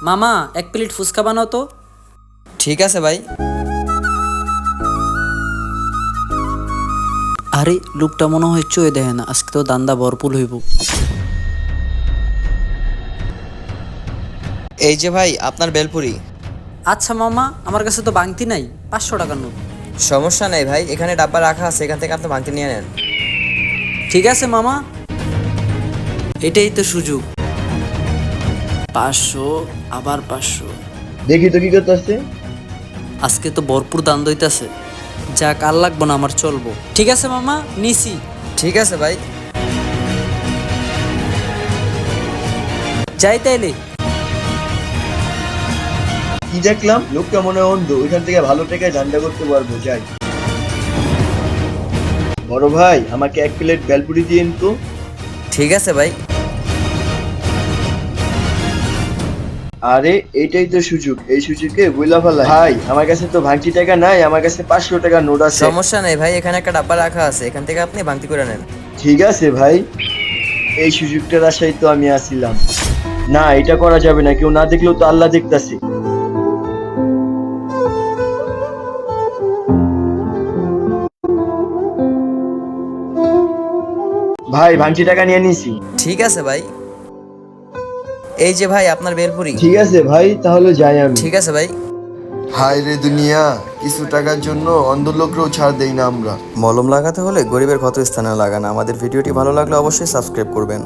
মামা 1 প্লেট ফুচকা বানাও তো। ঠিক আছে ভাই। আরে লোকটা মনে হয় চয়ে দেয় না, আজকে তো দান্দা ভরপুর হইব। এই যে ভাই আপনার বেলপুরি। আচ্ছা মামা, আমার কাছে তো বাংতি নাই, 500 টাকার নোট। সমস্যা নাই ভাই, এখানে ডাব্বা রাখা আছে, এখান থেকে আপনি ভাঙতে নিয়ে নেন। ঠিক আছে মামা, এটাই তো সুযোগ। 500, আবার 500। দেখি তো কি করতেছে। আজকে তো ভরপুর দান দইতাছে, যাক আর লাগবো না, আমার চলবো। ঠিক আছে মামা, নিছি। ঠিক আছে ভাই। যাই তাইলে। কি দেখলাম, লোকটা মনে হয় অন্ধ, ওইখান থেকে ভালো টাকায় ধান্দা করতে পারবো। যাই। বড় ভাই, আমাকে 1 প্লেট বেলপুরি দিয়েন তো। ঠিক আছে ভাই। আরে এইটাই তো সুযোগ, এই সুযোগে বইলা ফেলাই। ভাই আমার কাছে তো ভাঙতি টাকা নাই, আমার কাছে 500 টাকা নোট আছে। সমস্যা নেই ভাই, এখানে একটা ডাব্বা রাখা আছে, এখান থেকে আপনি ভাঙতি করে নেন। ঠিক আছে ভাই, এই সুযোগটার আশায় তো আমি আসিলাম। না, এটা করা যাবে না, কেউ না দেখলেও তো আল্লাহ দেখতাছে। ভাই ভাঙতি টাকা নিয়ে নিছি। ঠিক আছে ভাই। এই যে ভাই আপনার বেলপুরি। ঠিক আছে ভাই, তাহলে যাই আমি। ঠিক আছে ভাই। হায় রে দুনিয়া, কিছু টাকার জন্য অন্ধ লোককেও ছাড় দেই না আমরা। মলম লাগাতে হলে গরিবের ক্ষত স্থানে লাগান। আমাদের ভিডিওটি ভালো লাগলে অবশ্যই সাবস্ক্রাইব করবেন।